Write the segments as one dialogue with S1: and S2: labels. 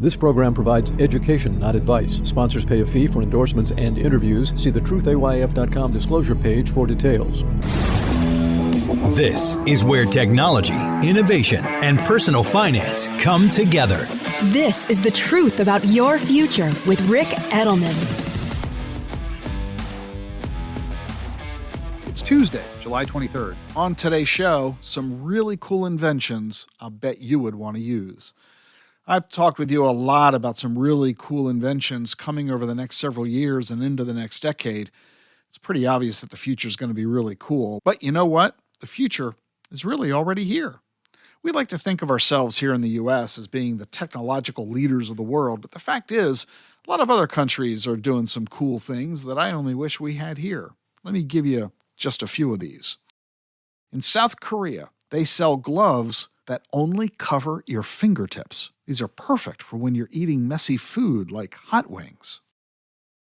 S1: This program provides education, not advice. Sponsors pay a fee for endorsements and interviews. See the truthayf.com disclosure page for details.
S2: This is where technology, innovation, and personal finance come together.
S3: This is the truth about your future with Rick Edelman.
S4: It's Tuesday, July 23rd. On today's show, some really cool inventions I'll bet you would want to use. I've talked with you a lot about some really cool inventions coming over the next several years and into the next decade. It's pretty obvious that the future is going to be really cool. But you know what? The future is really already here. We like to think of ourselves here in the U.S. as being the technological leaders of the world, but the fact is, a lot of other countries are doing some cool things that I only wish we had here. Let me give you just a few of these. In South Korea, they sell gloves that only cover your fingertips. These are perfect for when you're eating messy food like hot wings.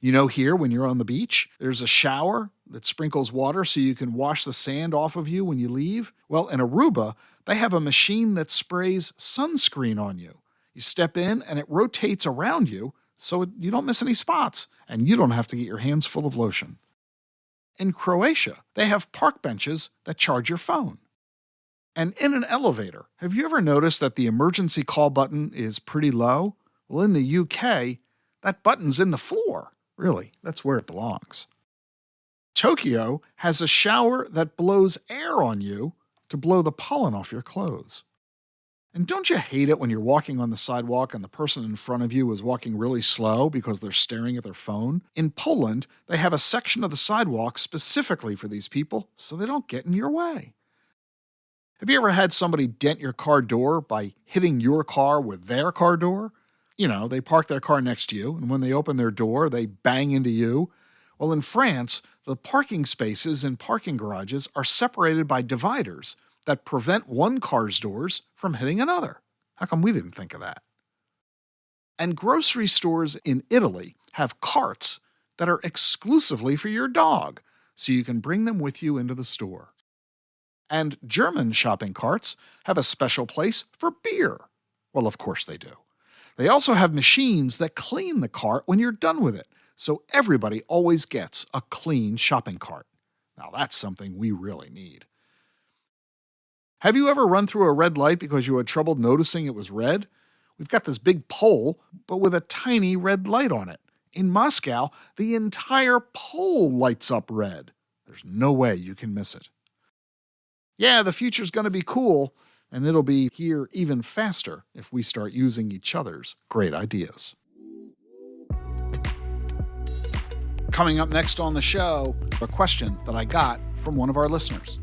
S4: You know, here, when you're on the beach, there's a shower that sprinkles water so you can wash the sand off of you when you leave. Well, in Aruba, they have a machine that sprays sunscreen on you. You step in and it rotates around you so you don't miss any spots, and you don't have to get your hands full of lotion. In Croatia, they have park benches that charge your phone. And in an elevator, have you ever noticed that the emergency call button is pretty low? Well, in the UK, that button's in the floor. Really, that's where it belongs. Tokyo has a shower that blows air on you to blow the pollen off your clothes. And don't you hate it when you're walking on the sidewalk and the person in front of you is walking really slow because they're staring at their phone? In Poland, they have a section of the sidewalk specifically for these people so they don't get in your way. Have you ever had somebody dent your car door by hitting your car with their car door? You know, they park their car next to you, and when they open their door, they bang into you. Well, in France, the parking spaces in parking garages are separated by dividers that prevent one car's doors from hitting another. How come we didn't think of that? And grocery stores in Italy have carts that are exclusively for your dog, so you can bring them with you into the store. And German shopping carts have a special place for beer. Well, of course they do. They also have machines that clean the cart when you're done with it, so everybody always gets a clean shopping cart. Now that's something we really need. Have you ever run through a red light because you had trouble noticing it was red? We've got this big pole, but with a tiny red light on it. In Moscow, the entire pole lights up red. There's no way you can miss it. Yeah, the future's going to be cool, and it'll be here even faster if we start using each other's great ideas. Coming up next on the show, a question that I got from one of our listeners.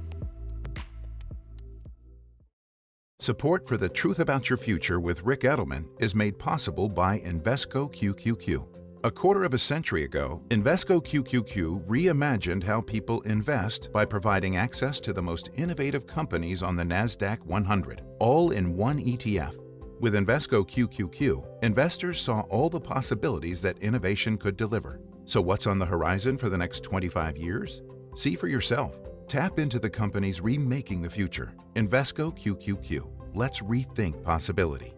S5: Support for The Truth About Your Future with Rick Edelman is made possible by Invesco QQQ. A quarter of a century ago, Invesco QQQ reimagined how people invest by providing access to the most innovative companies on the NASDAQ 100, all in one ETF. With Invesco QQQ, investors saw all the possibilities that innovation could deliver. So what's on the horizon for the next 25 years? See for yourself. Tap into the companies remaking the future. Invesco QQQ. Let's rethink possibility.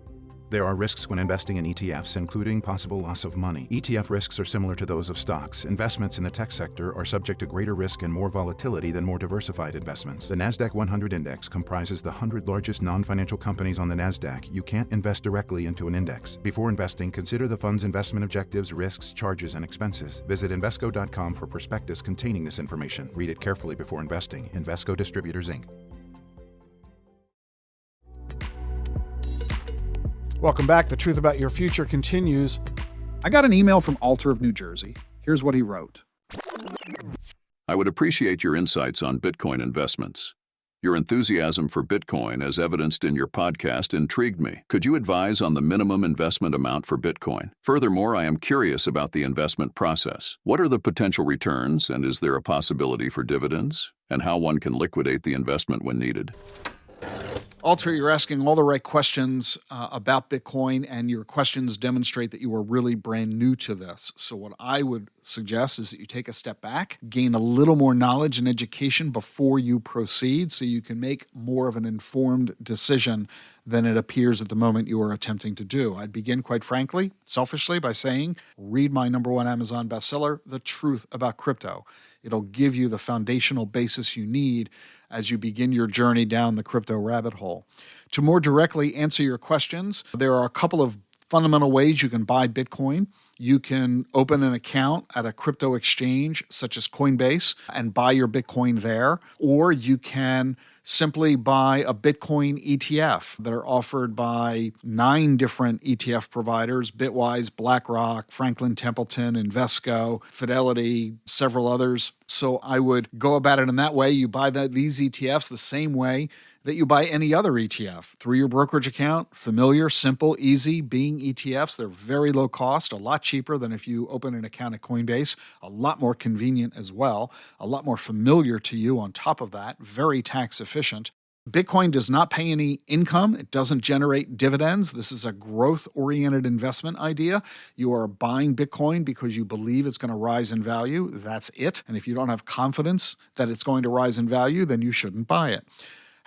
S5: There are risks when investing in ETFs, including possible loss of money. ETF risks are similar to those of stocks. Investments in the tech sector are subject to greater risk and more volatility than more diversified investments. The NASDAQ 100 Index comprises the 100 largest non-financial companies on the NASDAQ. You can't invest directly into an index. Before investing, consider the fund's investment objectives, risks, charges, and expenses. Visit Invesco.com for prospectus containing this information. Read it carefully before investing. Invesco Distributors, Inc.
S4: Welcome back. The Truth About Your Future continues. I got an email from Alter of New Jersey. Here's what he wrote.
S6: I would appreciate your insights on Bitcoin investments. Your enthusiasm for Bitcoin, as evidenced in your podcast, intrigued me. Could you advise on the minimum investment amount for Bitcoin? Furthermore, I am curious about the investment process. What are the potential returns, and is there a possibility for dividends? And how one can liquidate the investment when needed?
S4: Alter, you're asking all the right questions about Bitcoin, and your questions demonstrate that you are really brand new to this. So what I would suggest is that you take a step back, gain a little more knowledge and education before you proceed so you can make more of an informed decision than it appears at the moment you are attempting to do. I'd begin, quite frankly, selfishly, by saying, read my #1 Amazon bestseller, The Truth About Crypto. It'll give you the foundational basis you need as you begin your journey down the crypto rabbit hole. To more directly answer your questions, there are a couple of fundamental ways you can buy Bitcoin. You can open an account at a crypto exchange such as Coinbase and buy your Bitcoin there, or you can simply buy a Bitcoin ETF that are offered by 9 different ETF providers: Bitwise, BlackRock, Franklin Templeton, Invesco, Fidelity, several others. So I would go about it in that way. You buy these ETFs the same way that you buy any other ETF through your brokerage account. Familiar, simple, easy being ETFs. They're very low cost, a lot cheaper than if you open an account at Coinbase, a lot more convenient as well, a lot more familiar to you on top of that, very tax efficient. Bitcoin does not pay any income. It doesn't generate dividends. This is a growth-oriented investment idea. You are buying Bitcoin because you believe it's going to rise in value. That's it. And if you don't have confidence that it's going to rise in value, then you shouldn't buy it.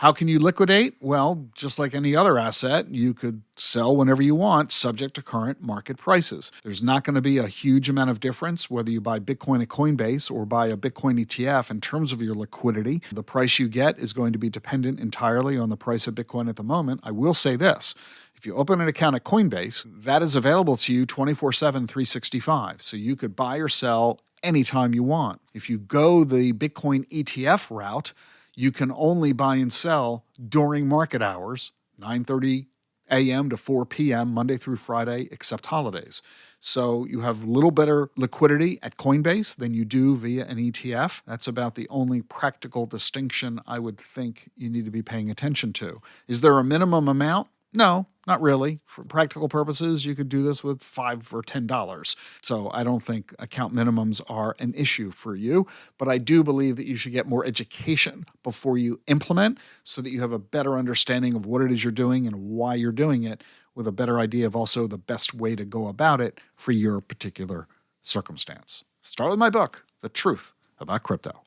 S4: How can you liquidate? Well, just like any other asset, you could sell whenever you want, subject to current market prices. There's not going to be a huge amount of difference whether you buy Bitcoin at Coinbase or buy a Bitcoin ETF in terms of your liquidity. The price you get is going to be dependent entirely on the price of Bitcoin at the moment. I will say this. If you open an account at Coinbase, that is available to you 24/7, 365. So you could buy or sell anytime you want. If you go the Bitcoin ETF route, you can only buy and sell during market hours, 9:30 a.m. to 4 p.m., Monday through Friday, except holidays. So you have a little better liquidity at Coinbase than you do via an ETF. That's about the only practical distinction I would think you need to be paying attention to. Is there a minimum amount? No, not really. For practical purposes, you could do this with $5 or $10. So I don't think account minimums are an issue for you, but I do believe that you should get more education before you implement so that you have a better understanding of what it is you're doing and why you're doing it, with a better idea of also the best way to go about it for your particular circumstance. Start with my book, The Truth About Crypto.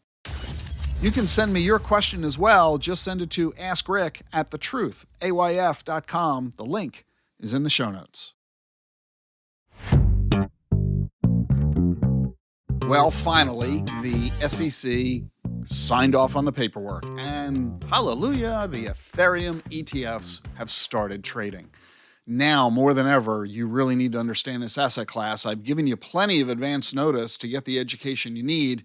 S4: You can send me your question as well. Just send it to askrick@thetruthayf.com. The link is in the show notes. Well, finally, the SEC signed off on the paperwork, and hallelujah, the Ethereum ETFs have started trading. Now, more than ever, you really need to understand this asset class. I've given you plenty of advance notice to get the education you need,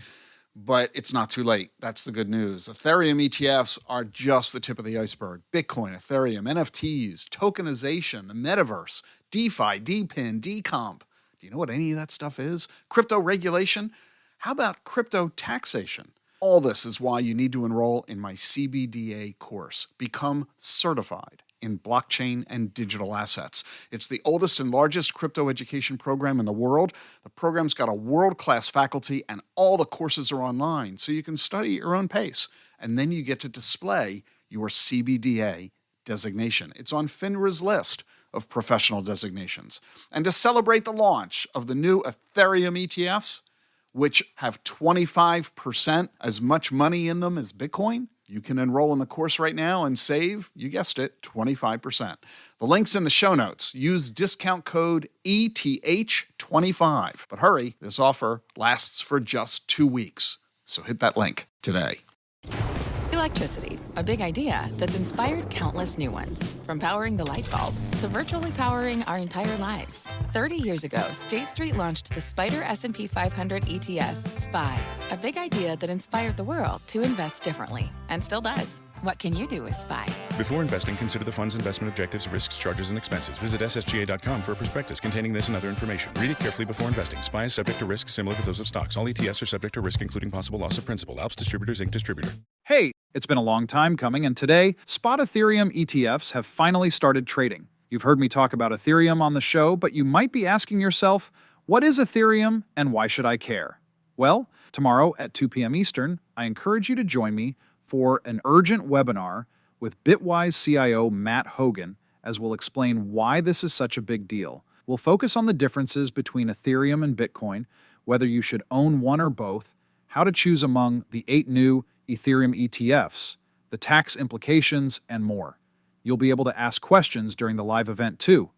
S4: but it's not too late. That's the good news. Ethereum ETFs are just the tip of the iceberg. Bitcoin, Ethereum, NFTs, tokenization, the metaverse, DeFi, DePIN, Decomp. Do you know what any of that stuff is? Crypto regulation? How about crypto taxation? All this is why you need to enroll in my CBDA course. Become certified in blockchain and digital assets. It's the oldest and largest crypto education program in the world. The program's got a world-class faculty, and all the courses are online, so you can study at your own pace. And then you get to display your CBDA designation. It's on FINRA's list of professional designations. And to celebrate the launch of the new Ethereum ETFs, which have 25% as much money in them as Bitcoin, you can enroll in the course right now and save, you guessed it, 25%. The link's in the show notes. Use discount code ETH25. But hurry, this offer lasts for just 2 weeks. So hit that link today.
S7: Electricity, a big idea that's inspired countless new ones. From powering the light bulb to virtually powering our entire lives. 30 years ago, State Street launched the Spider S&P 500 ETF, SPY. A big idea that inspired the world to invest differently, and still does. What can you do with SPY?
S8: Before investing, consider the fund's investment objectives, risks, charges, and expenses. Visit ssga.com for a prospectus containing this and other information. Read it carefully before investing. SPY is subject to risks similar to those of stocks. All ETFs are subject to risk, including possible loss of principal. Alps Distributors, Inc. Distributor.
S9: Hey, it's been a long time coming, and today, spot Ethereum ETFs have finally started trading. You've heard me talk about Ethereum on the show, but you might be asking yourself, what is Ethereum and why should I care? Well, tomorrow at 2 p.m. Eastern, I encourage you to join me for an urgent webinar with Bitwise CIO Matt Hogan, as we'll explain why this is such a big deal. We'll focus on the differences between Ethereum and Bitcoin, whether you should own one or both, how to choose among the 8 new Ethereum ETFs, the tax implications, and more. You'll be able to ask questions during the live event too.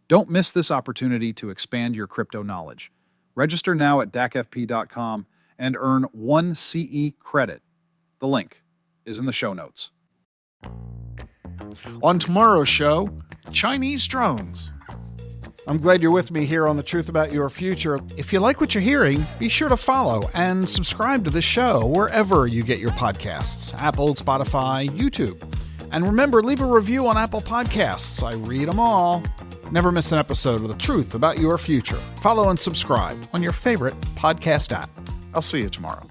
S9: Don't miss this opportunity to expand your crypto knowledge. Register now at dacfp.com and earn 1 CE credit. The link is in the show notes.
S4: On tomorrow's show, Chinese drones. I'm glad you're with me here on The Truth About Your Future. If you like what you're hearing, be sure to follow and subscribe to the show wherever you get your podcasts, Apple, Spotify, YouTube. And remember, leave a review on Apple Podcasts. I read them all. Never miss an episode of The Truth About Your Future. Follow and subscribe on your favorite podcast app. I'll see you tomorrow.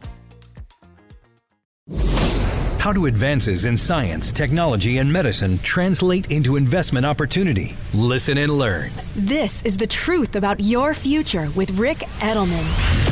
S2: How do advances in science, technology, and medicine translate into investment opportunity? Listen and learn.
S3: This is The Truth About Your Future with Rick Edelman.